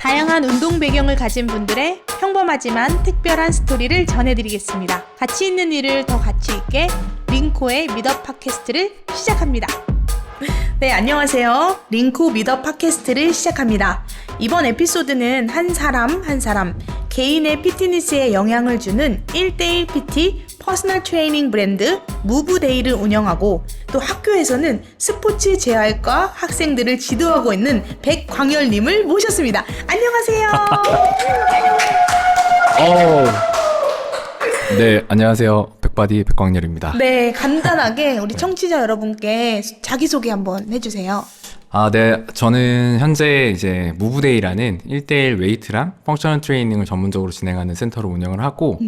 다양한 운동 배경을 가진 분들의 평범하지만 특별한 스토리를 전해드리겠습니다. 가치 있는 일을 더 가치 있게 링코의 미더 팟캐스트를 시작합니다. 네, 안녕하세요. 링코 미더 팟캐스트를 시작합니다. 이번 에피소드는 한 사람 개인의 피트니스에 영향을 주는 1대1 PT 퍼스널 트레이닝 브랜드 무브데이를 운영하고 또 학교에서는 스포츠 재활과 학생들을 지도하고 있는 백광열님을 모셨습니다. 안녕하세요. 네, 안녕하세요. 백바디 백광열입니다. 네, 간단하게 우리 청취자 여러분께 자기소개 한번 해주세요. 네. 저는 현재 이제 무브데이라는 1대1 웨이트랑 펑셔널 트레이닝을 전문적으로 진행하는 센터를 운영을 하고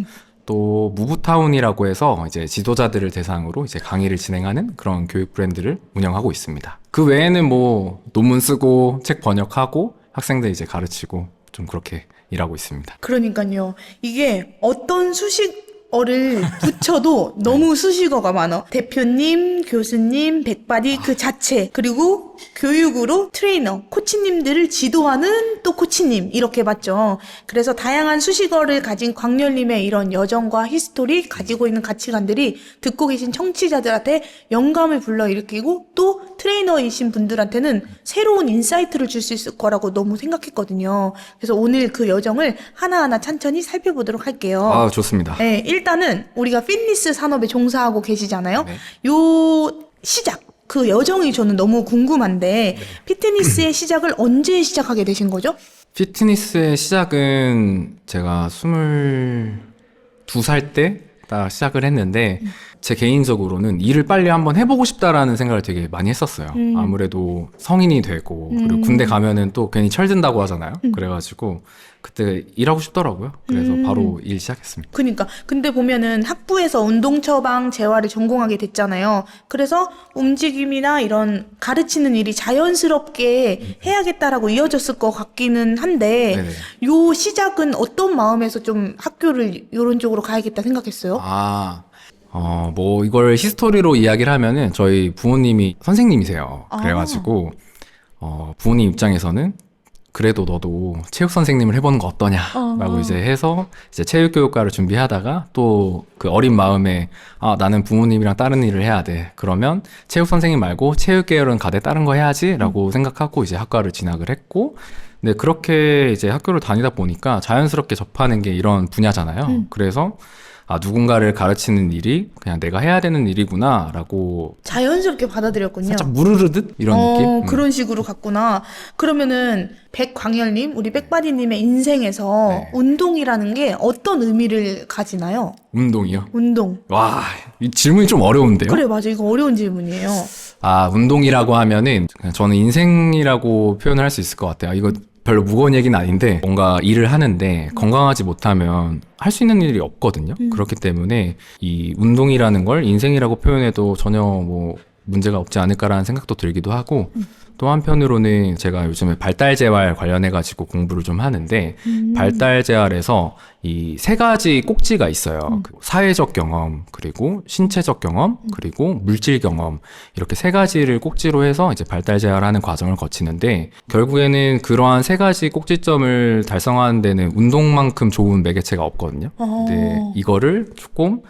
또 무브타운이라고 해서 이제 지도자들을 대상으로 이제 강의를 진행하는 그런 교육 브랜드를 운영하고 있습니다. 그 외에는 뭐 논문 쓰고 책 번역하고 학생들 이제 가르치고 좀 그렇게 일하고 있습니다. 그러니까요. 이게 어떤 수식어를 붙여도 너무 수식어가 많아. 대표님, 교수님, 백바디 그 자체, 그리고 교육으로 트레이너, 코치님들을 지도하는 또 코치님 이렇게 봤죠. 그래서 다양한 수식어를 가진 광열님의 이런 여정과 히스토리, 가지고 있는 가치관들이 듣고 계신 청취자들한테 영감을 불러일으키고 또 트레이너이신 분들한테는 새로운 인사이트를 줄 수 있을 거라고 너무 생각했거든요. 그래서 오늘 그 여정을 하나하나 천천히 살펴보도록 할게요. 좋습니다. 네, 일단은 우리가 피트니스 산업에 종사하고 계시잖아요. 네. 요 시작, 그 여정이 저는 너무 궁금한데 피트니스의 시작을 언제 시작하게 되신 거죠? 피트니스의 시작은 제가 22살 때 딱 시작을 했는데 제 개인적으로는 일을 빨리 한번 해보고 싶다라는 생각을 되게 많이 했었어요. 아무래도 성인이 되고 그리고 군대 가면은 또 괜히 철든다고 하잖아요. 그래가지고 그때 일하고 싶더라고요. 그래서 바로 일 시작했습니다. 그러니까 근데 보면은 학부에서 운동 처방 재활을 전공하게 됐잖아요. 그래서 움직임이나 이런 가르치는 일이 자연스럽게 해야겠다라고 이어졌을 것 같기는 한데 네네. 요 시작은 어떤 마음에서 좀 학교를 이런 쪽으로 가야겠다 생각했어요? 뭐 이걸 히스토리로 이야기를 하면은 저희 부모님이 선생님이세요. 그래가지고 부모님 입장에서는 그래도 너도 체육 선생님을 해보는 거 어떠냐라고 이제 해서 이제 체육교육과를 준비하다가 또 그 어린 마음에 나는 부모님이랑 다른 일을 해야 돼. 그러면 체육 선생님 말고 체육 계열은 가되 다른 거 해야지라고 생각하고 이제 학과를 진학을 했고, 네, 그렇게 이제 학교를 다니다 보니까 자연스럽게 접하는 게 이런 분야잖아요. 그래서 누군가를 가르치는 일이 그냥 내가 해야 되는 일이구나라고 자연스럽게 받아들였군요. 살짝 무르르듯 이런 느낌? 그런 식으로 갔구나. 그러면은 백광열님, 우리 백바디님의 인생에서 네. 운동이라는 게 어떤 의미를 가지나요? 운동이요? 운동. 와, 이 질문이 좀 어려운데요? 그래, 맞아. 이거 어려운 질문이에요. 운동이라고 하면은 그냥 저는 인생이라고 표현을 할 수 있을 것 같아요. 이거 별로 무거운 얘기는 아닌데 뭔가 일을 하는데 건강하지 못하면 할 수 있는 일이 없거든요. 그렇기 때문에 이 운동이라는 걸 인생이라고 표현해도 전혀 뭐 문제가 없지 않을까라는 생각도 들기도 하고 또 한편으로는 제가 요즘에 발달재활 관련해가지고 공부를 좀 하는데 발달재활에서 이 세 가지 꼭지가 있어요. 그 사회적 경험, 그리고 신체적 경험, 그리고 물질 경험 이렇게 세 가지를 꼭지로 해서 이제 발달재활하는 과정을 거치는데 결국에는 그러한 세 가지 꼭지점을 달성하는 데는 운동만큼 좋은 매개체가 없거든요. 근데 이거를 조금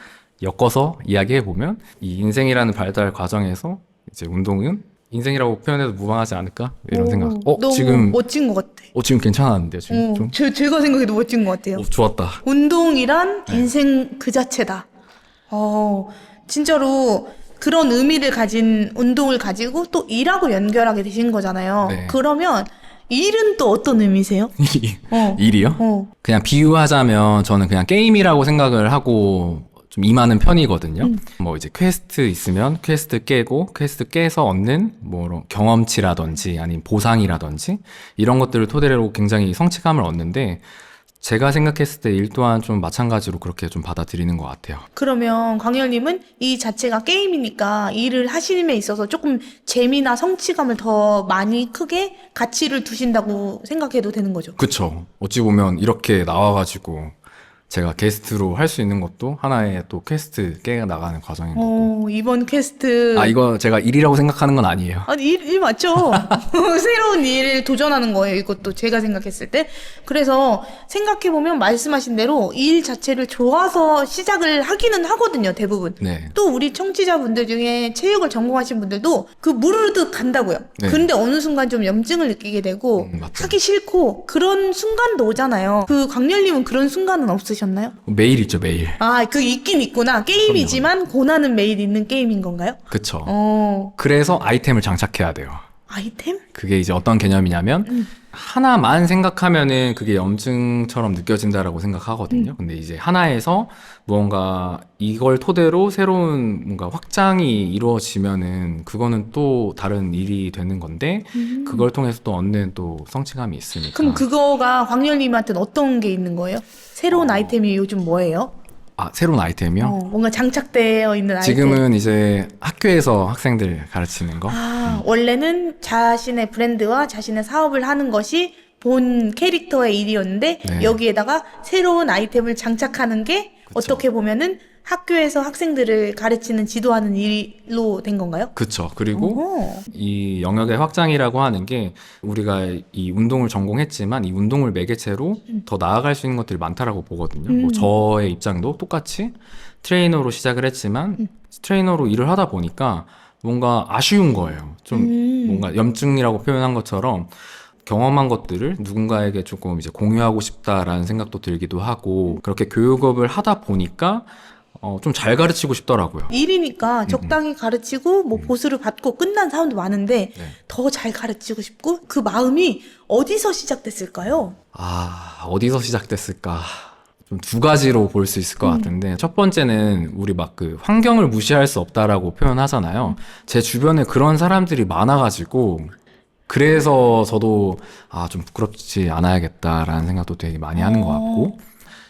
엮어서 이야기해보면 이 인생이라는 발달 과정에서 이제 운동은 인생이라고 표현해도 무방하지 않을까? 이런 생각. 너무 지금 멋진 것 같아. 지금 괜찮았는데요, 지금 좀. 제가 생각해도 멋진 것 같아요. 좋았다. 운동이란 인생 그 자체다. 진짜로 그런 의미를 가진 운동을 가지고 또 일하고 연결하게 되신 거잖아요. 네. 그러면 일은 또 어떤 의미세요? 일이요? 그냥 비유하자면 저는 그냥 게임이라고 생각을 하고 좀 임하는 편이거든요. 뭐 이제 퀘스트 있으면 퀘스트 깨고 퀘스트 깨서 얻는 뭐 경험치라든지 아니면 보상이라든지 이런 것들을 토대로 굉장히 성취감을 얻는데 제가 생각했을 때 일 또한 좀 마찬가지로 그렇게 좀 받아들이는 것 같아요. 그러면 광열님은 이 자체가 게임이니까 일을 하시는 데 있어서 조금 재미나 성취감을 더 많이 크게 가치를 두신다고 생각해도 되는 거죠? 그쵸. 어찌 보면 이렇게 나와가지고 제가 게스트로 할 수 있는 것도 하나의 또 퀘스트 깨가 나가는 과정인 거고. 이번 퀘스트. 이거 제가 일이라고 생각하는 건 아니에요. 아니, 일 맞죠? 새로운 일을 도전하는 거예요, 이것도 제가 생각했을 때. 그래서 생각해보면 말씀하신 대로 일 자체를 좋아서 시작을 하기는 하거든요, 대부분. 네. 또 우리 청취자분들 중에 체육을 전공하신 분들도 그 무르르 간다고요. 네. 근데 어느 순간 좀 염증을 느끼게 되고 맞죠. 하기 싫고 그런 순간도 오잖아요. 그 광렬님은 그런 순간은 없으셨나요? 매일 있죠, 매일. 그 있긴 있구나. 게임이지만 고난은 매일 있는 게임인 건가요? 그쵸. 어, 그래서 아이템을 장착해야 돼요. 아이템? 그게 이제 어떤 개념이냐면 하나만 생각하면은 그게 염증처럼 느껴진다라고 생각하거든요. 근데 이제 하나에서 무언가 이걸 토대로 새로운 뭔가 확장이 이루어지면은 그거는 또 다른 일이 되는 건데 그걸 통해서 또 얻는 또 성취감이 있으니까. 그럼 그거가 광렬님한테는 어떤 게 있는 거예요? 새로운 아이템이 요즘 뭐예요? 새로운 아이템이요? 뭔가 장착되어 있는 아이템. 지금은 이제 학교에서 학생들 가르치는 거. 원래는 자신의 브랜드와 자신의 사업을 하는 것이 본 캐릭터의 일이었는데 네. 여기에다가 새로운 아이템을 장착하는 게 어떻게 보면은 학교에서 학생들을 가르치는 지도하는 일로 된 건가요? 그쵸. 그리고 오. 이 영역의 확장이라고 하는 게 우리가 이 운동을 전공했지만 이 운동을 매개체로 더 나아갈 수 있는 것들이 많다라고 보거든요. 뭐 저의 입장도 똑같이 트레이너로 시작을 했지만 트레이너로 일을 하다 보니까 뭔가 아쉬운 거예요. 좀 뭔가 염증이라고 표현한 것처럼 경험한 것들을 누군가에게 조금 이제 공유하고 싶다라는 생각도 들기도 하고 그렇게 교육업을 하다 보니까 좀 잘 가르치고 싶더라고요. 일이니까 적당히 가르치고 뭐 보수를 받고 끝난 사람도 많은데 네. 더 잘 가르치고 싶고 그 마음이 어디서 시작됐을까요? 어디서 시작됐을까? 좀 두 가지로 볼 수 있을 것 같은데 첫 번째는 우리 막 그 환경을 무시할 수 없다라고 표현하잖아요. 제 주변에 그런 사람들이 많아가지고 그래서 저도 좀 부끄럽지 않아야겠다라는 생각도 되게 많이 하는 것 같고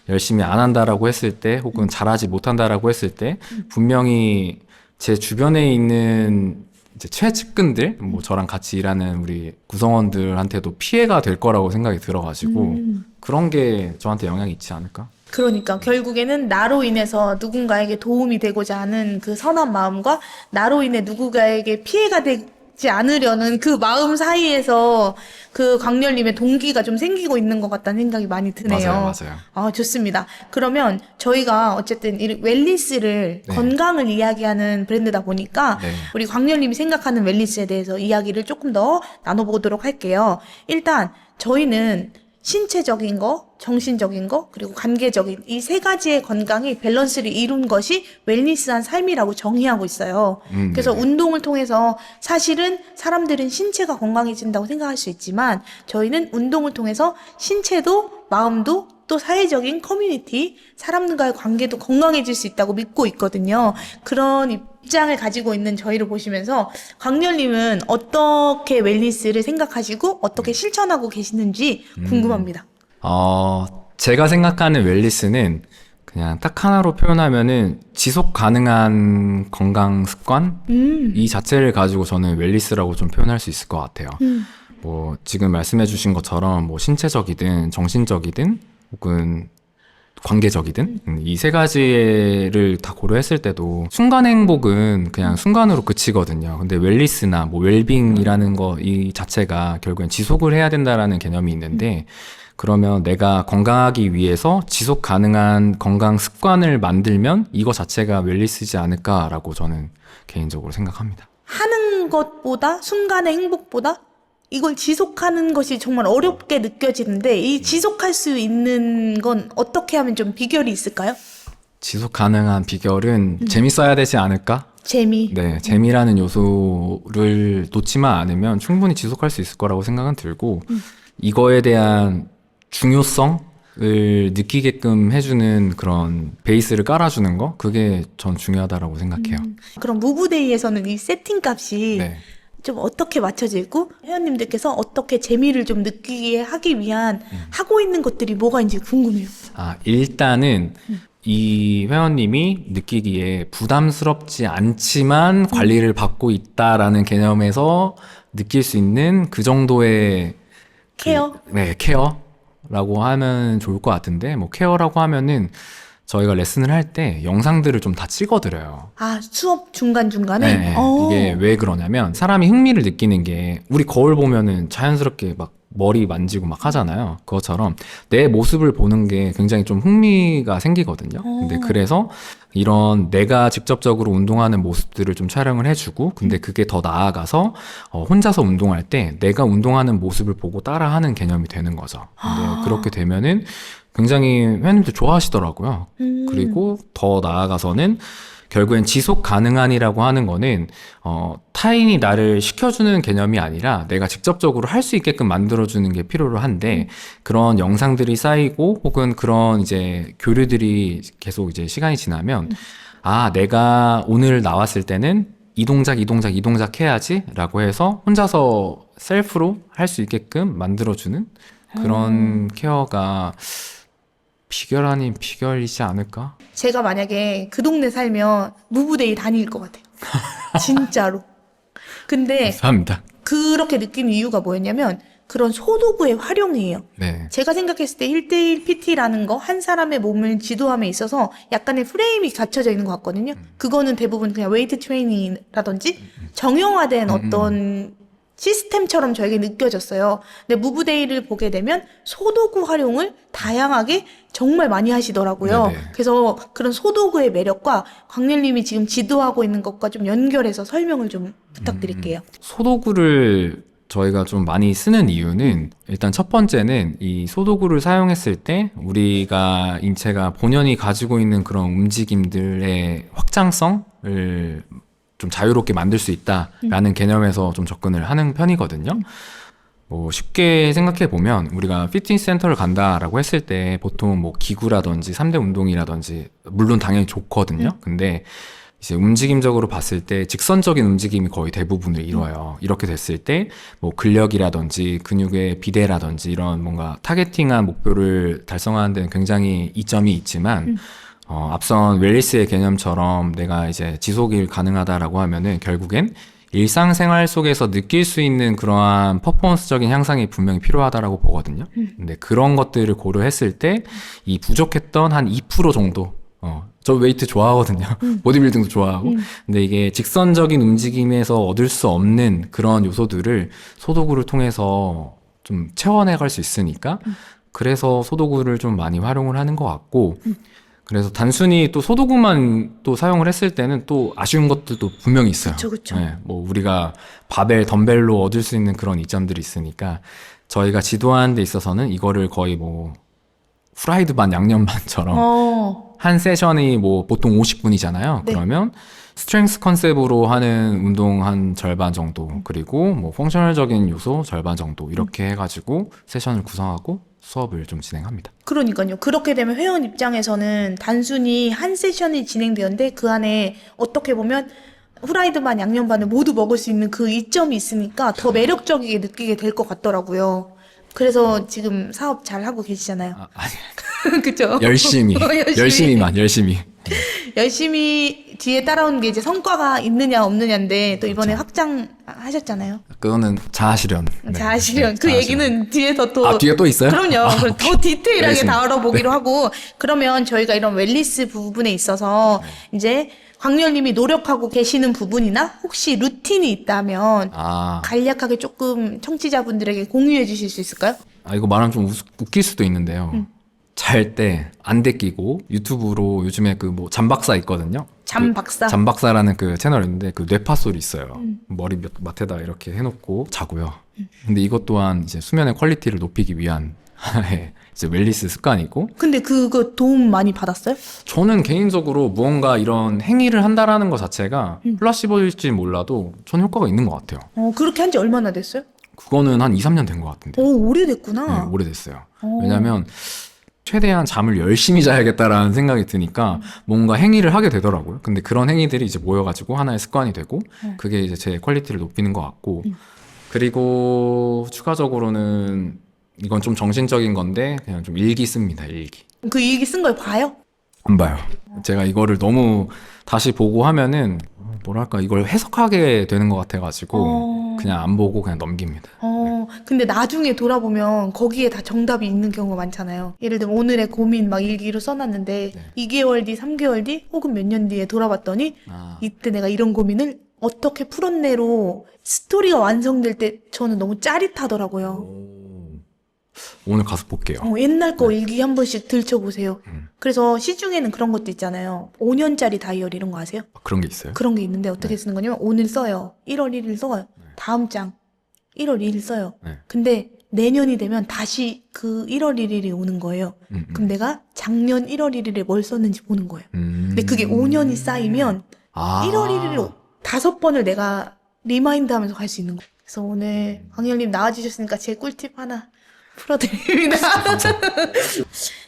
열심히 안 한다라고 했을 때 혹은 잘하지 못한다라고 했을 때 분명히 제 주변에 있는 이제 최측근들 뭐 저랑 같이 일하는 우리 구성원들한테도 피해가 될 거라고 생각이 들어가지고 그런 게 저한테 영향이 있지 않을까? 그러니까 결국에는 나로 인해서 누군가에게 도움이 되고자 하는 그 선한 마음과 나로 인해 누군가에게 피해가 되지 않으려는 그 마음 사이에서 그 광렬님의 동기가 좀 생기고 있는 것 같다는 생각이 많이 드네요. 맞아요. 좋습니다. 그러면 저희가 어쨌든 이 웰니스를 네. 건강을 이야기하는 브랜드다 보니까 네. 우리 광렬님이 생각하는 웰니스에 대해서 이야기를 조금 더 나눠보도록 할게요. 일단 저희는 신체적인 거, 정신적인 거, 그리고 관계적인 이 세 가지의 건강이 밸런스를 이룬 것이 웰니스한 삶이라고 정의하고 있어요. 그래서 네네. 운동을 통해서 사실은 사람들은 신체가 건강해진다고 생각할 수 있지만 저희는 운동을 통해서 신체도 마음도 또 사회적인 커뮤니티, 사람들과의 관계도 건강해질 수 있다고 믿고 있거든요. 그런 입장을 가지고 있는 저희를 보시면서 광렬님은 어떻게 웰니스를 생각하시고 어떻게 실천하고 계시는지 궁금합니다. 제가 생각하는 웰니스는 그냥 딱 하나로 표현하면은 지속 가능한 건강 습관 이 자체를 가지고 저는 웰니스라고 좀 표현할 수 있을 것 같아요. 뭐 지금 말씀해주신 것처럼 뭐 신체적이든 정신적이든 혹은 관계적이든 이 세 가지를 다 고려했을 때도 순간의 행복은 그냥 순간으로 그치거든요. 근데 웰니스나 뭐 웰빙이라는 거 이 자체가 결국엔 지속을 해야 된다라는 개념이 있는데 그러면 내가 건강하기 위해서 지속 가능한 건강 습관을 만들면 이거 자체가 웰니스지 않을까라고 저는 개인적으로 생각합니다. 하는 것보다 순간의 행복보다 이걸 지속하는 것이 정말 어렵게 느껴지는데 이 지속할 수 있는 건 어떻게 하면 좀 비결이 있을까요? 지속 가능한 비결은 재밌어야 되지 않을까? 재미. 네, 재미라는 요소를 놓지만 않으면 충분히 지속할 수 있을 거라고 생각은 들고 이거에 대한 중요성을 느끼게끔 해주는 그런 베이스를 깔아주는 거 그게 전 중요하다라고 생각해요. 그럼 무브데이에서는 이 세팅 값이 네. 좀 어떻게 맞춰지고 회원님들께서 어떻게 재미를 좀 느끼게 하기 위한 하고 있는 것들이 뭐가 있는지 궁금해요. 일단은 이 회원님이 느끼기에 부담스럽지 않지만 관리를 받고 있다라는 개념에서 느낄 수 있는 그 정도의 케어? 네, 케어. 케어라고 하면 좋을 것 같은데, 뭐 케어라고 하면은 저희가 레슨을 할 때 영상들을 좀 다 찍어드려요. 아, 수업 중간중간에? 네, 어. 이게 왜 그러냐면 사람이 흥미를 느끼는 게 우리 거울 보면은 자연스럽게 막 머리 만지고 막 하잖아요. 그것처럼 내 모습을 보는 게 굉장히 좀 흥미가 생기거든요. 근데 그래서 이런 내가 직접적으로 운동하는 모습들을 좀 촬영을 해주고, 근데 그게 더 나아가서 혼자서 운동할 때 내가 운동하는 모습을 보고 따라하는 개념이 되는 거죠. 근데 그렇게 되면은 굉장히 회원님들 좋아하시더라고요. 그리고 더 나아가서는 결국엔 지속 가능한이라고 하는 거는 타인이 나를 시켜주는 개념이 아니라 내가 직접적으로 할 수 있게끔 만들어주는 게 필요로 한데, 그런 영상들이 쌓이고 혹은 그런 이제 교류들이 계속 이제 시간이 지나면 아, 내가 오늘 나왔을 때는 이 동작 해야지 라고 해서 혼자서 셀프로 할 수 있게끔 만들어주는 그런 케어가 비결 아닌 비결이지 않을까? 제가 만약에 그 동네 살면 무브데이 다닐 것 같아요. 진짜로. 근데 감사합니다. 그렇게 느끼는 이유가 뭐였냐면 그런 소도구의 활용이에요. 네. 제가 생각했을 때 1대1 PT라는 거 한 사람의 몸을 지도함에 있어서 약간의 프레임이 갖춰져 있는 것 같거든요. 그거는 대부분 그냥 웨이트 트레이닝이라든지 정형화된 어떤 시스템처럼 저에게 느껴졌어요. 근데 무브데이를 보게 되면 소도구 활용을 다양하게 정말 많이 하시더라고요. 네네. 그래서 그런 소도구의 매력과 광렬님이 지금 지도하고 있는 것과 좀 연결해서 설명을 좀 부탁드릴게요. 소도구를 저희가 좀 많이 쓰는 이유는 일단 첫 번째는 이 소도구를 사용했을 때 우리가 인체가 본연이 가지고 있는 그런 움직임들의 확장성을 좀 자유롭게 만들 수 있다라는 개념에서 좀 접근을 하는 편이거든요. 뭐 쉽게 생각해 보면 우리가 피트니스 센터를 간다라고 했을 때 보통 뭐 기구라든지 3대 운동이라든지 물론 당연히 좋거든요. 근데 이제 움직임적으로 봤을 때 직선적인 움직임이 거의 대부분을 이뤄요. 이렇게 됐을 때 뭐 근력이라든지 근육의 비대라든지 이런 뭔가 타겟팅한 목표를 달성하는 데는 굉장히 이점이 있지만 앞선 웰리스의 개념처럼 내가 이제 지속이 가능하다라고 하면은 결국엔 일상생활 속에서 느낄 수 있는 그러한 퍼포먼스적인 향상이 분명히 필요하다라고 보거든요. 근데 그런 것들을 고려했을 때 이 부족했던 한 2% 정도, 저 웨이트 좋아하거든요. 보디빌딩도 좋아하고. 근데 이게 직선적인 움직임에서 얻을 수 없는 그런 요소들을 소도구를 통해서 좀 채워내갈 수 있으니까 그래서 소도구를 좀 많이 활용을 하는 것 같고, 그래서 단순히 또 소도구만 또 사용을 했을 때는 또 아쉬운 것들도 분명히 있어요. 그쵸. 네, 뭐 우리가 바벨, 덤벨로 얻을 수 있는 그런 이점들이 있으니까 저희가 지도하는 데 있어서는 이거를 거의 뭐 후라이드 반 양념 반처럼 한 세션이 뭐 보통 50분이잖아요. 네. 그러면 스트렝스 컨셉으로 하는 운동 한 절반 정도, 그리고 뭐 펑셔널적인 요소 절반 정도 이렇게 해가지고 세션을 구성하고 수업을 좀 진행합니다. 그러니까요. 그렇게 되면 회원 입장에서는 단순히 한 세션이 진행되는데 그 안에 어떻게 보면 후라이드 반 양념 반을 모두 먹을 수 있는 그 이점이 있으니까 더 매력적이게 느끼게 될 것 같더라고요. 그래서 지금 사업 잘 하고 계시잖아요. 아니, 그쵸? 열심히. 열심히 뒤에 따라오는 게 이제 성과가 있느냐 없느냐인데 또 이번에 확장하셨잖아요. 그거는 자아실현. 네. 자아실현. 그 자아실현. 얘기는 뒤에서 또. 뒤에 또 있어요? 그럼요. 그럼 더 디테일하게 알겠습니다. 다뤄보기로 하고. 그러면 저희가 이런 웰리스 부분에 있어서 이제 광렬님이 노력하고 계시는 부분이나 혹시 루틴이 있다면 간략하게 조금 청취자분들에게 공유해 주실 수 있을까요? 이거 말하면 좀 웃길 수도 있는데요. 잘 때 안 데끼고 유튜브로 요즘에 그 뭐 잠박사 있거든요. 잠박사? 잠박사라는 그 채널이 있는데 그 뇌파 소리 있어요. 머리 맡에다 이렇게 해놓고 자고요. 근데 이것 또한 이제 수면의 퀄리티를 높이기 위한 하나의 이제 웰리스 습관이고. 근데 그거 도움 많이 받았어요? 저는 개인적으로 무언가 이런 행위를 한다라는 것 자체가 플라시보일지 몰라도 전 효과가 있는 것 같아요. 그렇게 한 지 얼마나 됐어요? 그거는 한 2, 3년 된 것 같은데. 오, 오래됐구나. 네, 오래됐어요. 왜냐면 최대한 잠을 열심히 자야겠다라는 생각이 드니까 뭔가 행위를 하게 되더라고요. 근데 그런 행위들이 이제 모여가지고 하나의 습관이 되고 그게 이제 제 퀄리티를 높이는 것 같고, 그리고 추가적으로는 이건 좀 정신적인 건데 그냥 좀 일기 씁니다. 일기. 그 일기 쓴 걸 봐요? 안 봐요. 제가 이거를 너무 다시 보고 하면은 뭐랄까 이걸 해석하게 되는 것 같아가지고 그냥 안 보고 그냥 넘깁니다. 근데 나중에 돌아보면 거기에 다 정답이 있는 경우가 많잖아요. 예를 들면 오늘의 고민 막 일기로 써놨는데 네. 2개월 뒤, 3개월 뒤 혹은 몇 년 뒤에 돌아봤더니 이때 내가 이런 고민을 어떻게 풀었네로 스토리가 완성될 때 저는 너무 짜릿하더라고요. 오늘 가서 볼게요. 옛날 거 일기 한 번씩 들춰보세요. 그래서 시중에는 그런 것도 있잖아요. 5년짜리 다이어리 이런 거 아세요? 그런 게 있어요? 그런 게 있는데 어떻게 쓰는 거냐면 오늘 써요. 1월 1일 써요. 다음 장 1월 2일 써요. 네. 근데 내년이 되면 다시 그 1월 1일이 오는 거예요. 그럼 내가 작년 1월 1일에 뭘 썼는지 보는 거예요. 근데 그게 5년이 쌓이면 1월 1일을 5번을 내가 리마인드 하면서 갈 수 있는 거예요. 그래서 오늘 광열님 나와주셨으니까 제 꿀팁 하나 풀어드립니다.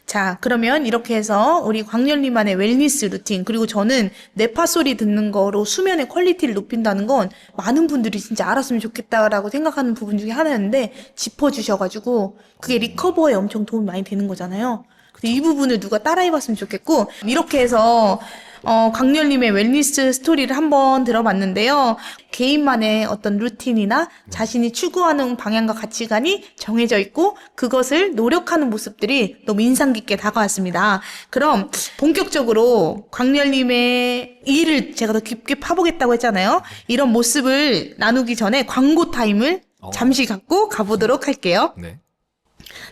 자, 그러면 이렇게 해서 우리 광열님만의 웰니스 루틴, 그리고 저는 뇌파 소리 듣는 거로 수면의 퀄리티를 높인다는 건 많은 분들이 진짜 알았으면 좋겠다라고 생각하는 부분 중에 하나였는데 짚어주셔가지고 그게 리커버에 엄청 도움이 많이 되는 거잖아요. 이 부분을 누가 따라해봤으면 좋겠고, 이렇게 해서 광렬님의 웰니스 스토리를 한번 들어봤는데요. 개인만의 어떤 루틴이나 자신이 추구하는 방향과 가치관이 정해져 있고 그것을 노력하는 모습들이 너무 인상 깊게 다가왔습니다. 그럼 본격적으로 광렬님의 일을 제가 더 깊게 파보겠다고 했잖아요. 이런 모습을 나누기 전에 광고 타임을 잠시 갖고 가보도록 할게요. 네.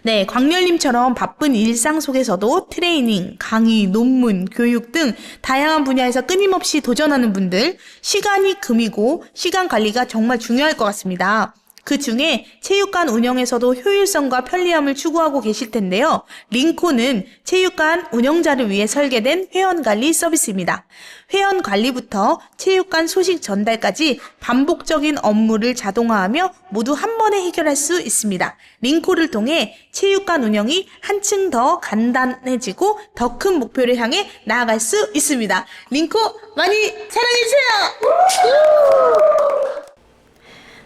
네, 광렬님처럼 바쁜 일상 속에서도 트레이닝, 강의, 논문, 교육 등 다양한 분야에서 끊임없이 도전하는 분들, 시간이 금이고 시간 관리가 정말 중요할 것 같습니다. 그 중에 체육관 운영에서도 효율성과 편리함을 추구하고 계실 텐데요. 링코는 체육관 운영자를 위해 설계된 회원관리 서비스입니다. 회원관리부터 체육관 소식 전달까지 반복적인 업무를 자동화하며 모두 한 번에 해결할 수 있습니다. 링코를 통해 체육관 운영이 한층 더 간단해지고 더 큰 목표를 향해 나아갈 수 있습니다. 링코 많이 사랑해주세요!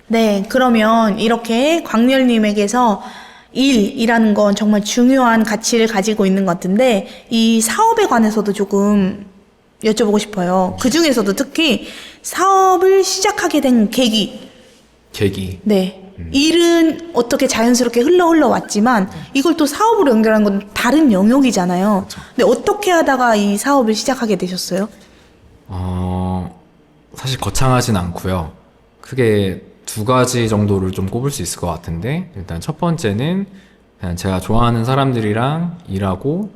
네, 그러면 이렇게 광렬님에게서 일이라는 건 정말 중요한 가치를 가지고 있는 것 같은데 이 사업에 관해서도 조금 여쭤보고 싶어요. 그 중에서도 특히 사업을 시작하게 된 계기. 네. 일은 어떻게 자연스럽게 흘러왔지만 이걸 또 사업으로 연결하는 건 다른 영역이잖아요. 근데 어떻게 하다가 이 사업을 시작하게 되셨어요? 사실 거창하진 않고요. 크게 2가지 정도를 좀 꼽을 수 있을 것 같은데, 일단 첫 번째는 그냥 제가 좋아하는 사람들이랑 일하고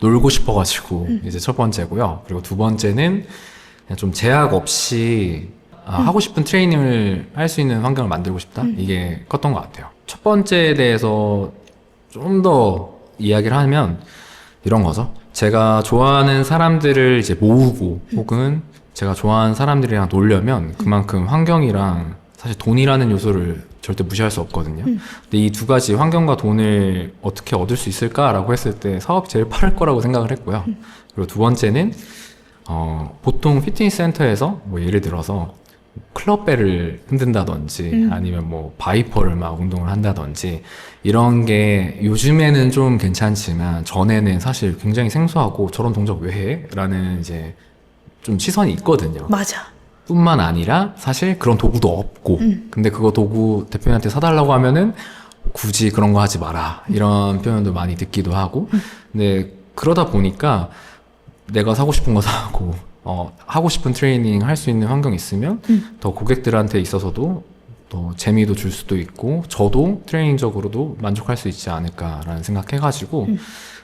놀고 싶어가지고 이제 첫 번째고요. 그리고 2번째는 그냥 좀 제약 없이 하고 싶은 트레이닝을 할 수 있는 환경을 만들고 싶다? 이게 컸던 것 같아요. 첫 번째에 대해서 좀 더 이야기를 하면 이런 거죠. 제가 좋아하는 사람들을 이제 모으고 혹은 제가 좋아하는 사람들이랑 놀려면 그만큼 환경이랑 사실 돈이라는 요소를 절대 무시할 수 없거든요. 근데 이 2가지 환경과 돈을 어떻게 얻을 수 있을까라고 했을 때 사업이 제일 빠를 거라고 생각을 했고요. 그리고 2번째는 보통 피트니스 센터에서 뭐 예를 들어서 클럽벨을 흔든다든지 아니면 뭐 바이퍼를 막 운동을 한다든지 이런 게 요즘에는 좀 괜찮지만 전에는 사실 굉장히 생소하고 저런 동작 왜 해? 라는 이제 좀 시선이 있거든요. 맞아. 뿐만 아니라 사실 그런 도구도 없고 근데 그거 도구 대표님한테 사달라고 하면은 굳이 그런 거 하지 마라 이런 표현도 많이 듣기도 하고 근데 그러다 보니까 내가 사고 싶은 거 사고 하고 싶은 트레이닝 할 수 있는 환경이 있으면 더 고객들한테 있어서도 더 재미도 줄 수도 있고 저도 트레이닝적으로도 만족할 수 있지 않을까라는 생각해가지고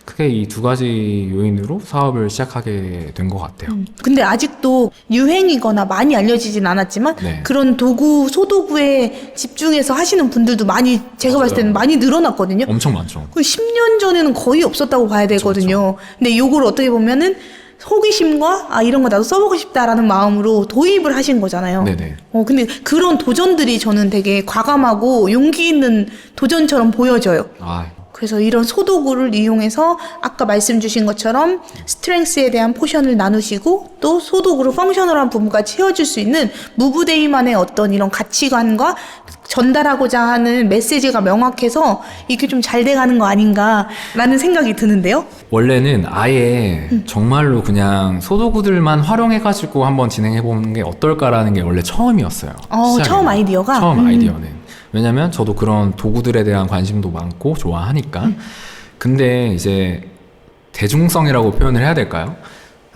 크게 이 2가지 요인으로 사업을 시작하게 된 것 같아요. 근데 아직도 유행이거나 많이 알려지진 않았지만 네. 그런 도구, 소도구에 집중해서 하시는 분들도 많이 제가 봤을 때는 많이 늘어났거든요. 엄청 많죠. 10년 전에는 거의 없었다고 봐야 되거든요. 근데 요걸 어떻게 보면은 호기심과 이런 거 나도 써보고 싶다라는 마음으로 도입을 하신 거잖아요. 네네. 근데 그런 도전들이 저는 되게 과감하고 용기 있는 도전처럼 보여져요. 그래서 이런 소도구를 이용해서 아까 말씀 주신 것처럼 스트렝스에 대한 포션을 나누시고 또 소도구로 펑셔널한 부분까지 채워줄 수 있는 무브데이만의 어떤 이런 가치관과 전달하고자 하는 메시지가 명확해서 이게 좀 잘 돼가는 거 아닌가라는 생각이 드는데요. 원래는 아예 정말로 그냥 소도구들만 활용해가지고 한번 진행해보는 게 어떨까라는 게 원래 처음이었어요. 시작에는. 처음 아이디어가? 처음 아이디어는. 왜냐면 저도 그런 도구들에 대한 관심도 많고 좋아하니까. 근데 이제 대중성이라고 표현을 해야 될까요?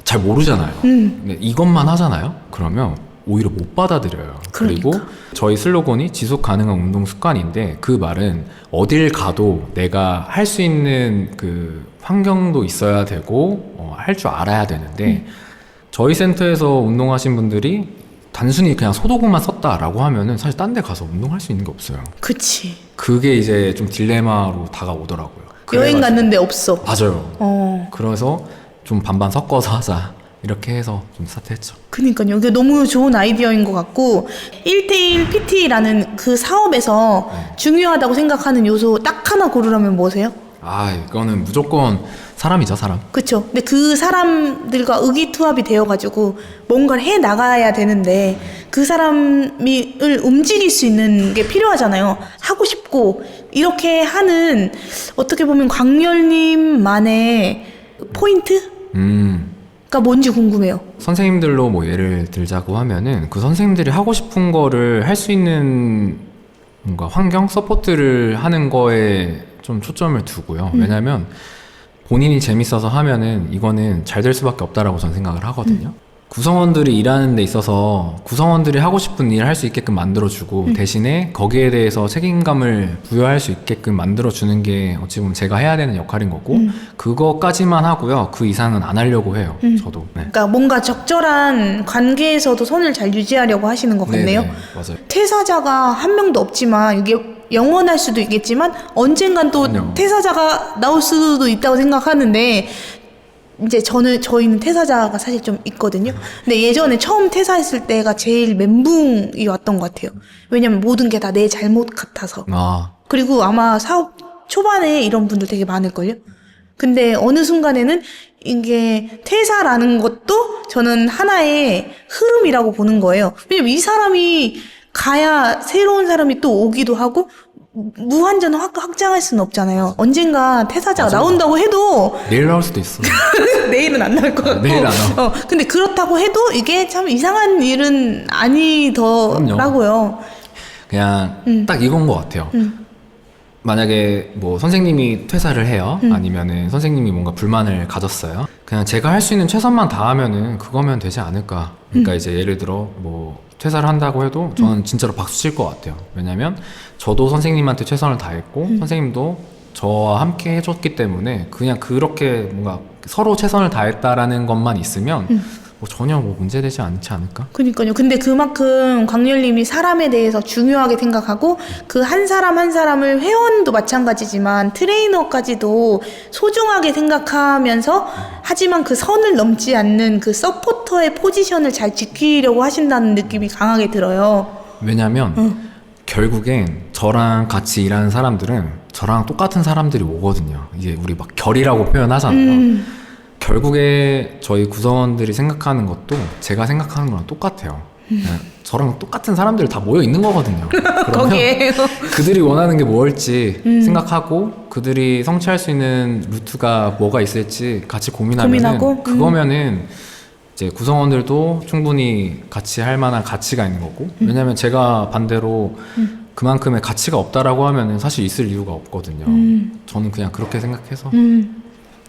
잘 모르잖아요. 근데 이것만 하잖아요. 그러면 오히려 못 받아들여요. 그리고 저희 슬로건이 지속 가능한 운동 습관인데 그 말은 어딜 가도 내가 할 수 있는 그 환경도 있어야 되고 할 줄 알아야 되는데 저희 센터에서 운동하신 분들이 단순히 그냥 소도구만 썼다라고 하면은 사실 딴 데 가서 운동할 수 있는 게 없어요. 그치. 그게 이제 좀 딜레마로 다가오더라고요. 여행 그래가지고- 갔는데 없어. 맞아요. 그래서 좀 반반 섞어서 하자. 이렇게 해서 좀 스타트했죠. 그니까요. 이게 너무 좋은 아이디어인 것 같고 1대1 PT라는 그 사업에서 중요하다고 생각하는 요소 딱 하나 고르라면 뭐세요? 이거는 무조건 사람이죠, 사람. 그쵸. 근데 그 사람들과 의기투합이 되어가지고 뭔가를 해 나가야 되는데 그 사람을 움직일 수 있는 게 필요하잖아요. 하고 싶고 이렇게 하는 어떻게 보면 광렬님만의 포인트가 뭔지 궁금해요. 선생님들로 뭐 예를 들자고 하면은 그 선생님들이 하고 싶은 거를 할 수 있는 뭔가 환경 서포트를 하는 거에 좀 초점을 두고요. 왜냐면 본인이 재밌어서 하면은 이거는 잘 될 수밖에 없다라고 저는 생각을 하거든요. 구성원들이 일하는 데 있어서 구성원들이 하고 싶은 일을 할 수 있게끔 만들어주고 대신에 거기에 대해서 책임감을 부여할 수 있게끔 만들어주는 게 어찌 보면 제가 해야 되는 역할인 거고 그거까지만 하고요. 그 이상은 안 하려고 해요. 저도. 네. 그러니까 뭔가 적절한 관계에서도 선을 잘 유지하려고 하시는 것 같네요. 네네, 맞아요. 퇴사자가 한 명도 없지만 이게 영원할 수도 있겠지만 언젠간 또 그럼요. 퇴사자가 나올 수도 있다고 생각하는데 이제 저희는 퇴사자가 사실 좀 있거든요. 근데 예전에 처음 퇴사했을 때가 제일 멘붕이 왔던 것 같아요. 왜냐면 모든 게 다 내 잘못 같아서. 그리고 아마 사업 초반에 이런 분들 되게 많을걸요? 근데 어느 순간에는 이게 퇴사라는 것도 저는 하나의 흐름이라고 보는 거예요. 왜냐면 이 사람이 가야 새로운 사람이 또 오기도 하고 무한정 확장할 수는 없잖아요. 언젠가 퇴사자가 맞아. 나온다고 해도 내일 나올 수도 있어. 내일은 안 나올 것 같고. 내일 안 나와. 근데 그렇다고 해도 이게 참 이상한 일은 아니더라고요. 그냥 딱 이건 것 같아요. 만약에 뭐 선생님이 퇴사를 해요. 아니면은 선생님이 뭔가 불만을 가졌어요. 그냥 제가 할 수 있는 최선만 다하면은 그거면 되지 않을까. 그러니까 이제 예를 들어 뭐 퇴사를 한다고 해도 저는 진짜로 박수 칠 것 같아요. 왜냐면 저도 선생님한테 최선을 다했고 선생님도 저와 함께 해줬기 때문에 그냥 그렇게 뭔가 서로 최선을 다했다라는 것만 있으면 뭐 전혀 뭐 문제되지 않지 않을까? 그러니까요. 근데 그만큼 광렬님이 사람에 대해서 중요하게 생각하고 그 한 사람 한 사람을 회원도 마찬가지지만 트레이너까지도 소중하게 생각하면서 하지만 그 선을 넘지 않는 그 서포터의 포지션을 잘 지키려고 하신다는 느낌이 강하게 들어요. 왜냐면 결국엔 저랑 같이 일하는 사람들은 저랑 똑같은 사람들이 오거든요. 이게 우리 막 결이라고 표현하잖아요. 결국에 저희 구성원들이 생각하는 것도 제가 생각하는 거랑 똑같아요. 저랑 똑같은 사람들이 다 모여 있는 거거든요. 그러면 거기에 그들이 원하는 게 뭘지 생각하고 그들이 성취할 수 있는 루트가 뭐가 있을지 같이 고민하면은 고민하고? 그거면은 이제 구성원들도 충분히 같이 할 만한 가치가 있는 거고 왜냐면 제가 반대로 그만큼의 가치가 없다라고 하면은 사실 있을 이유가 없거든요. 저는 그냥 그렇게 생각해서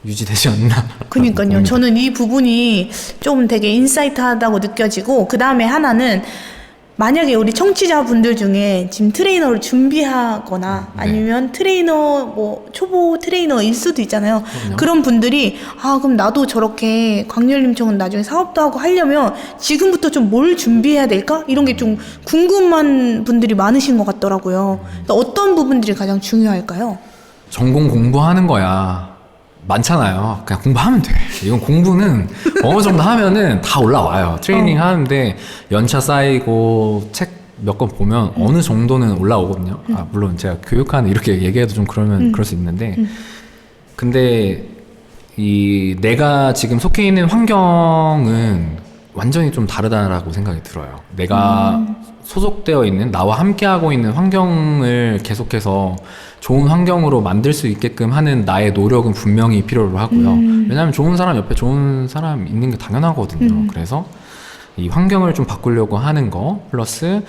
유지되지 않나. 그니까요. 저는 이 부분이 좀 되게 인사이트하다고 느껴지고 그 다음에 하나는 만약에 우리 청취자분들 중에 지금 트레이너를 준비하거나 아니면 트레이너 뭐 초보 트레이너일 수도 있잖아요. 그럼요. 그런 분들이 그럼 나도 저렇게 광렬님처럼 나중에 사업도 하고 하려면 지금부터 좀 뭘 준비해야 될까? 이런 게 좀 궁금한 분들이 많으신 것 같더라고요. 어떤 부분들이 가장 중요할까요? 전공 공부하는 거야. 많잖아요. 그냥 공부하면 돼. 이건 공부는 어느 정도 하면은 다 올라와요. 트레이닝 하는데 연차 쌓이고 책 몇 건 보면 어느 정도는 올라오거든요. 아, 물론 제가 교육하는 이렇게 얘기해도 좀 그러면 그럴 수 있는데 근데 이 내가 지금 속해 있는 환경은 완전히 좀 다르다라고 생각이 들어요. 내가 소속되어 있는 나와 함께하고 있는 환경을 계속해서 좋은 환경으로 만들 수 있게끔 하는 나의 노력은 분명히 필요로 하고요. 왜냐하면 좋은 사람 옆에 좋은 사람 있는 게 당연하거든요. 그래서 이 환경을 좀 바꾸려고 하는 거 플러스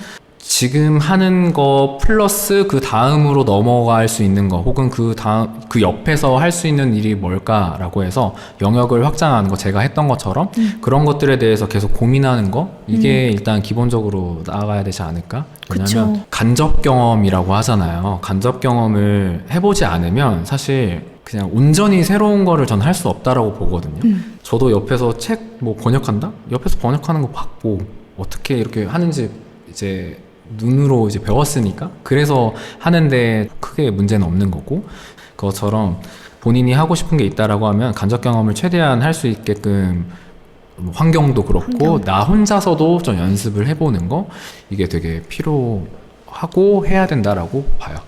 지금 하는 거 플러스 그 다음으로 넘어갈 수 있는 거 혹은 그 다음 그 옆에서 할 수 있는 일이 뭘까라고 해서 영역을 확장하는 거 제가 했던 것처럼 그런 것들에 대해서 계속 고민하는 거 이게 일단 기본적으로 나아가야 되지 않을까? 왜냐하면 그쵸. 간접 경험이라고 하잖아요. 간접 경험을 해보지 않으면 사실 그냥 온전히 새로운 거를 전 할 수 없다라고 보거든요. 저도 옆에서 책 뭐 번역한다? 옆에서 번역하는 거 봤고 어떻게 이렇게 하는지 이제 눈으로 이제 배웠으니까 그래서 하는데 크게 문제는 없는 거고 그것처럼 본인이 하고 싶은 게 있다라고 하면 간접 경험을 최대한 할 수 있게끔 환경도 그렇고 나 혼자서도 좀 연습을 해보는 거 이게 되게 필요하고 해야 된다라고 봐요.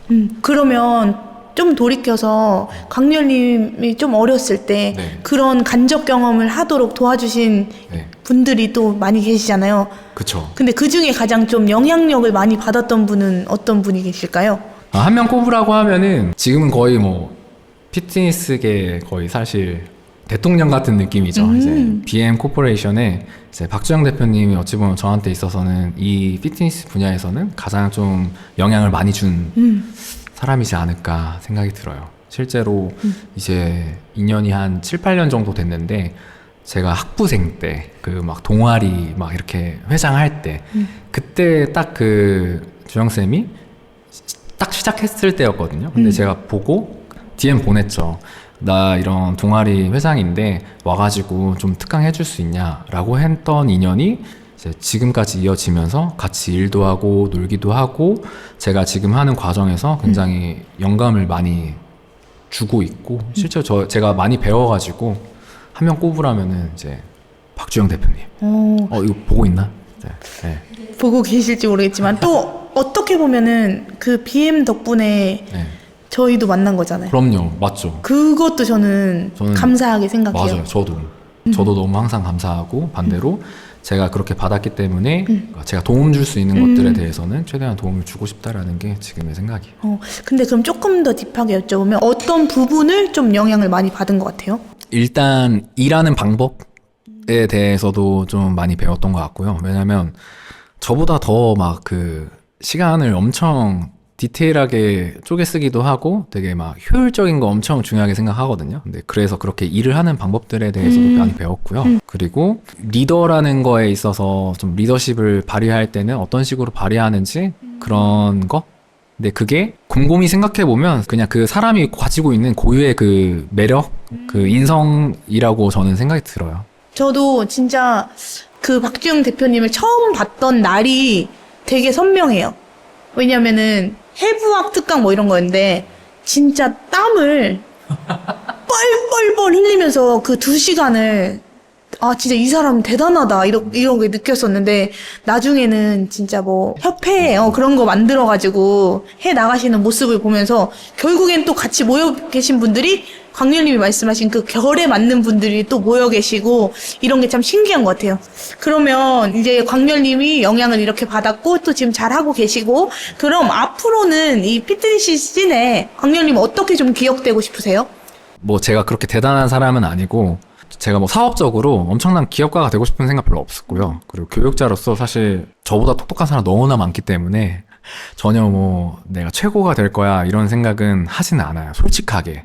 그러면 좀 돌이켜서 광렬님이 좀 어렸을 때 네. 그런 간접 경험을 하도록 도와주신 네, 분들이 또 많이 계시잖아요. 그쵸. 근데 그 중에 가장 좀 영향력을 많이 받았던 분은 어떤 분이 계실까요? 한 명 꼽으라고 하면은 지금은 거의 뭐 피트니스계 거의 사실 대통령 같은 느낌이죠. 이제 BM 코퍼레이션의 이제 박주영 대표님이 어찌 보면 저한테 있어서는 이 피트니스 분야에서는 가장 좀 영향을 많이 준 사람이지 않을까 생각이 들어요. 실제로 이제 2년이 한 7, 8년 정도 됐는데 제가 학부생 때 그 막 동아리 막 이렇게 회장할 때 그때 딱 그 주영쌤이 딱 시작했을 때였거든요. 근데 제가 보고 DM 보냈죠. 나 이런 동아리 회장인데 와가지고 좀 특강 해줄 수 있냐라고 했던 인연이 이제 지금까지 이어지면서 같이 일도 하고 놀기도 하고 제가 지금 하는 과정에서 굉장히 영감을 많이 주고 있고 실제로 제가 많이 배워가지고 한 명 꼽으라면은 이제 박주영 대표님. 이거 보고 있나? 네. 네. 보고 계실지 모르겠지만 또 어떻게 보면은 그 BM 덕분에 네. 저희도 만난 거잖아요. 그럼요, 맞죠. 그것도 저는 감사하게 생각해요. 맞아요, 저도 너무 항상 감사하고 반대로 제가 그렇게 받았기 때문에 제가 도움 줄 수 있는 것들에 대해서는 최대한 도움을 주고 싶다라는 게 지금의 생각이에요. 근데 그럼 조금 더 딥하게 여쭤보면 어떤 부분을 좀 영향을 많이 받은 것 같아요? 일단 일하는 방법에 대해서도 좀 많이 배웠던 것 같고요. 왜냐면 저보다 더 막 그 시간을 엄청 디테일하게 쪼개 쓰기도 하고 되게 막 효율적인 거 엄청 중요하게 생각하거든요. 근데 그래서 그렇게 일을 하는 방법들에 대해서도 많이 배웠고요. 그리고 리더라는 거에 있어서 좀 리더십을 발휘할 때는 어떤 식으로 발휘하는지 그런 거? 근데 그게 곰곰이 생각해보면 그냥 그 사람이 가지고 있는 고유의 그 매력, 그 인성이라고 저는 생각이 들어요. 저도 진짜 그 박주영 대표님을 처음 봤던 날이 되게 선명해요. 왜냐면은 해부학 특강 뭐 이런 거였는데 진짜 땀을 뻘뻘뻘 흘리면서 그 2시간을 아 진짜 이 사람 대단하다 이렇게 느꼈었는데 나중에는 진짜 뭐 협회 그런 거 만들어가지고 해 나가시는 모습을 보면서 결국엔 또 같이 모여 계신 분들이 광렬님이 말씀하신 그 결에 맞는 분들이 또 모여 계시고 이런 게 참 신기한 것 같아요. 그러면 이제 광렬님이 영향을 이렇게 받았고 또 지금 잘하고 계시고 그럼 앞으로는 이 피트니스 씬에 광렬님 어떻게 좀 기억되고 싶으세요? 뭐 제가 그렇게 대단한 사람은 아니고 제가 뭐 사업적으로 엄청난 기업가가 되고 싶은 생각 별로 없었고요. 그리고 교육자로서 사실 저보다 똑똑한 사람 너무나 많기 때문에 전혀 뭐 내가 최고가 될 거야 이런 생각은 하지는 않아요. 솔직하게.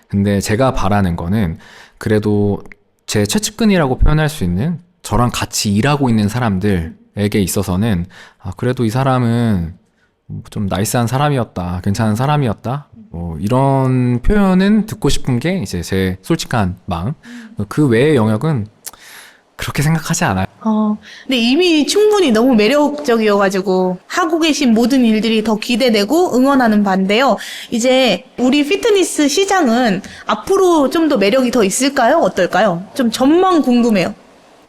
근데 제가 바라는 거는 그래도 제 최측근이라고 표현할 수 있는 저랑 같이 일하고 있는 사람들에게 있어서는 그래도 이 사람은 좀 나이스한 사람이었다, 괜찮은 사람이었다, 뭐 이런 표현은 듣고 싶은 게 이제 제 솔직한 마음. 그 외의 영역은 그렇게 생각하지 않아요. 근데 이미 충분히 너무 매력적이어가지고 하고 계신 모든 일들이 더 기대되고 응원하는 바인데요. 이제 우리 피트니스 시장은 앞으로 좀 더 매력이 더 있을까요? 어떨까요? 좀 전망 궁금해요.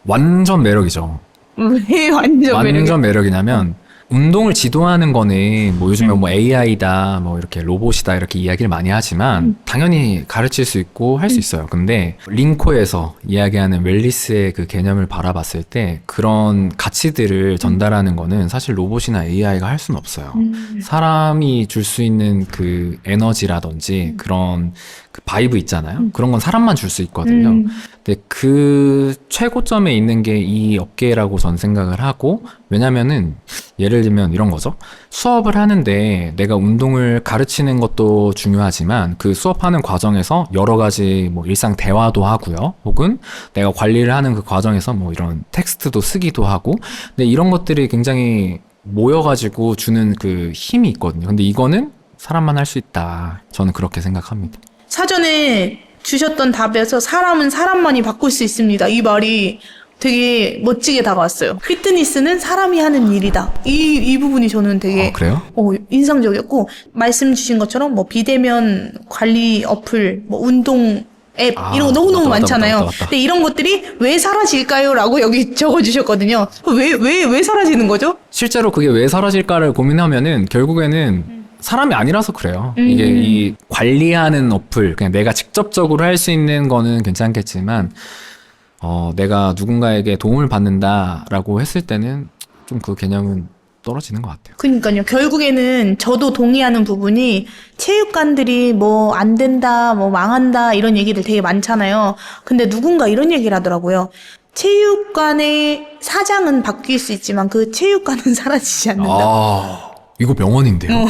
완전 매력이죠. 왜 완전 매력이? 완전 매력이냐면 운동을 지도하는 거는 뭐 요즘에 뭐 AI다, 뭐 이렇게 로봇이다 이렇게 이야기를 많이 하지만 당연히 가르칠 수 있고 할 수 있어요. 근데 링코에서 이야기하는 웰리스의 그 개념을 바라봤을 때 그런 가치들을 전달하는 거는 사실 로봇이나 AI가 할 수는 없어요. 사람이 줄 수 있는 그 에너지라든지 그런 그 바이브 있잖아요. 그런 건 사람만 줄 수 있거든요. 근데 그 최고점에 있는 게 이 업계라고 전 생각을 하고, 왜냐면은 예를 들면 이런 거죠. 수업을 하는데 내가 운동을 가르치는 것도 중요하지만 그 수업하는 과정에서 여러 가지 뭐 일상 대화도 하고요. 혹은 내가 관리를 하는 그 과정에서 뭐 이런 텍스트도 쓰기도 하고, 근데 이런 것들이 굉장히 모여가지고 주는 그 힘이 있거든요. 근데 이거는 사람만 할 수 있다. 저는 그렇게 생각합니다. 사전에 주셨던 답에서 사람은 사람만이 바꿀 수 있습니다. 이 말이 되게 멋지게 다가왔어요. 피트니스는 사람이 하는 일이다. 이 부분이 저는 되게 그래요? 인상적이었고, 말씀 주신 것처럼 뭐 비대면 관리 어플, 뭐 운동 앱 이런 거 너무너무 많잖아요. 맞다. 근데 이런 것들이 왜 사라질까요? 라고 여기 적어주셨거든요. 왜 사라지는 거죠? 실제로 그게 왜 사라질까를 고민하면은 결국에는 사람이 아니라서 그래요. 이게 이 관리하는 어플, 그냥 내가 직접적으로 할 수 있는 거는 괜찮겠지만, 내가 누군가에게 도움을 받는다라고 했을 때는 좀 그 개념은 떨어지는 것 같아요. 그러니까요. 결국에는 저도 동의하는 부분이 체육관들이 뭐 안 된다, 뭐 망한다 이런 얘기들 되게 많잖아요. 근데 누군가 이런 얘기를 하더라고요. 체육관의 사장은 바뀔 수 있지만 그 체육관은 사라지지 않는다. 이거 명언인데요.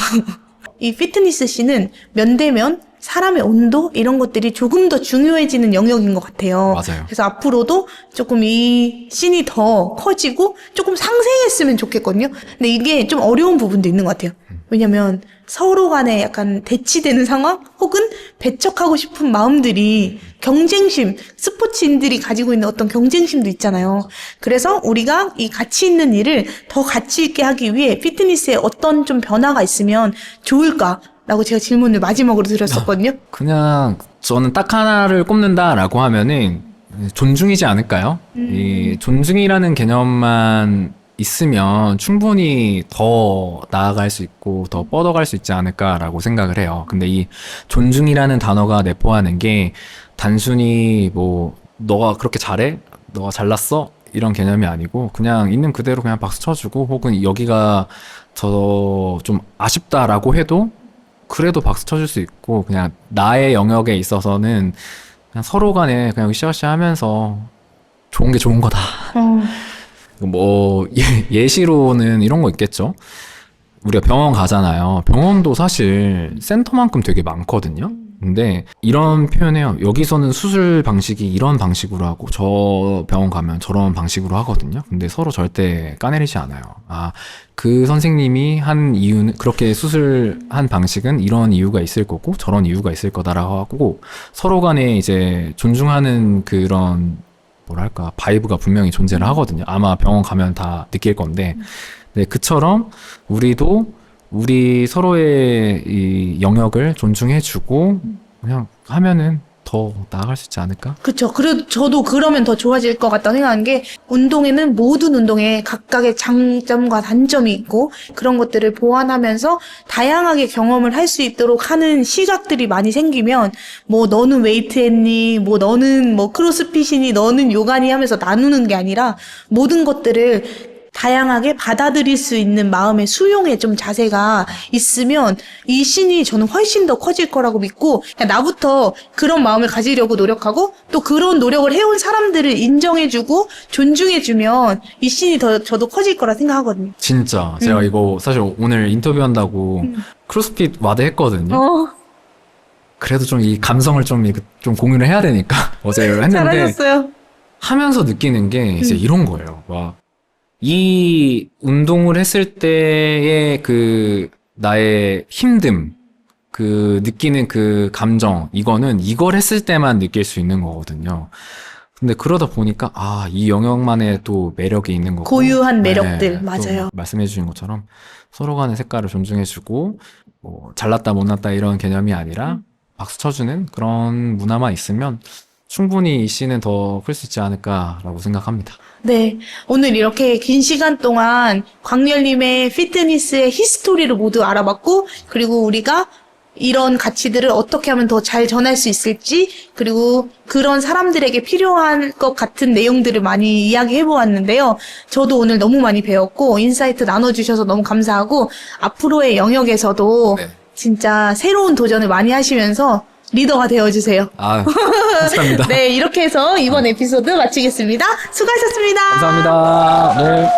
이 피트니스 씬은 면대면 사람의 온도 이런 것들이 조금 더 중요해지는 영역인 것 같아요. 맞아요. 그래서 앞으로도 조금 이 씬이 더 커지고 조금 상생했으면 좋겠거든요. 근데 이게 좀 어려운 부분도 있는 것 같아요. 왜냐면 서로 간에 약간 대치되는 상황 혹은 배척하고 싶은 마음들이 경쟁심, 스포츠인들이 가지고 있는 어떤 경쟁심도 있잖아요. 그래서 우리가 이 가치 있는 일을 더 가치 있게 하기 위해 피트니스에 어떤 좀 변화가 있으면 좋을까? 라고 제가 질문을 마지막으로 드렸었거든요. 그냥 저는 딱 하나를 꼽는다라고 하면은 존중이지 않을까요? 이 존중이라는 개념만 있으면 충분히 더 나아갈 수 있고 더 뻗어갈 수 있지 않을까라고 생각을 해요. 근데 이 존중이라는 단어가 내포하는 게 단순히 뭐 너가 그렇게 잘해? 너가 잘났어? 이런 개념이 아니고 그냥 있는 그대로 그냥 박수 쳐주고, 혹은 여기가 더 좀 아쉽다라고 해도 그래도 박수 쳐줄 수 있고, 그냥 나의 영역에 있어서는 그냥 서로 간에 그냥 으쌰으쌰 하면서 좋은 게 좋은 거다. 뭐 예시로는 이런 거 있겠죠. 우리가 병원 가잖아요. 병원도 사실 센터만큼 되게 많거든요. 근데 이런 표현해요. 여기서는 수술 방식이 이런 방식으로 하고 저 병원 가면 저런 방식으로 하거든요. 근데 서로 절대 까내리지 않아요. 그 선생님이 한 이유는, 그렇게 수술한 방식은 이런 이유가 있을 거고 저런 이유가 있을 거다라고 하고, 서로 간에 이제 존중하는 그런 뭐랄까 바이브가 분명히 존재를 하거든요. 아마 병원 가면 다 느낄 건데, 네, 그처럼 우리도 우리 서로의 이 영역을 존중해주고 그냥 하면은 더 나아갈 수 있지 않을까? 그쵸. 그래도 저도 그러면 더 좋아질 것 같다고 생각하는 게, 운동에는 모든 운동에 각각의 장점과 단점이 있고 그런 것들을 보완하면서 다양하게 경험을 할 수 있도록 하는 시각들이 많이 생기면, 뭐 너는 웨이트 했니, 뭐 너는 뭐 크로스핏이니, 너는 요가니 하면서 나누는 게 아니라 모든 것들을 다양하게 받아들일 수 있는 마음의 수용의 좀 자세가 있으면 이 씬이 저는 훨씬 더 커질 거라고 믿고, 그냥 나부터 그런 마음을 가지려고 노력하고 또 그런 노력을 해온 사람들을 인정해주고 존중해주면 이 씬이 더 저도 커질 거라 생각하거든요. 진짜 제가 이거 사실 오늘 인터뷰한다고 크로스핏 와드 했거든요. 그래도 좀 이 감성을 좀 공유를 해야 되니까 어제 했는데, 잘하셨어요. 하면서 느끼는 게 이제 이런 거예요. 이 운동을 했을 때의 그 나의 힘듦, 그 느끼는 그 감정, 이거는 이걸 했을 때만 느낄 수 있는 거거든요. 근데 그러다 보니까 이 영역만의 또 매력이 있는 거고, 고유한 매력들, 또 맞아요. 말씀해 주신 것처럼 서로 간의 색깔을 존중해주고, 뭐 잘났다 못났다 이런 개념이 아니라 박수 쳐주는 그런 문화만 있으면 충분히 이 씨는 더 클 수 있지 않을까라고 생각합니다. 네, 오늘 이렇게 긴 시간 동안 광렬님의 피트니스의 히스토리를 모두 알아봤고, 그리고 우리가 이런 가치들을 어떻게 하면 더 잘 전할 수 있을지, 그리고 그런 사람들에게 필요한 것 같은 내용들을 많이 이야기해 보았는데요. 저도 오늘 너무 많이 배웠고, 인사이트 나눠주셔서 너무 감사하고, 앞으로의 영역에서도 네. 진짜 새로운 도전을 많이 하시면서 리더가 되어주세요. 아, 감사합니다. 네, 이렇게 해서 이번 에피소드 마치겠습니다. 수고하셨습니다. 감사합니다. 네.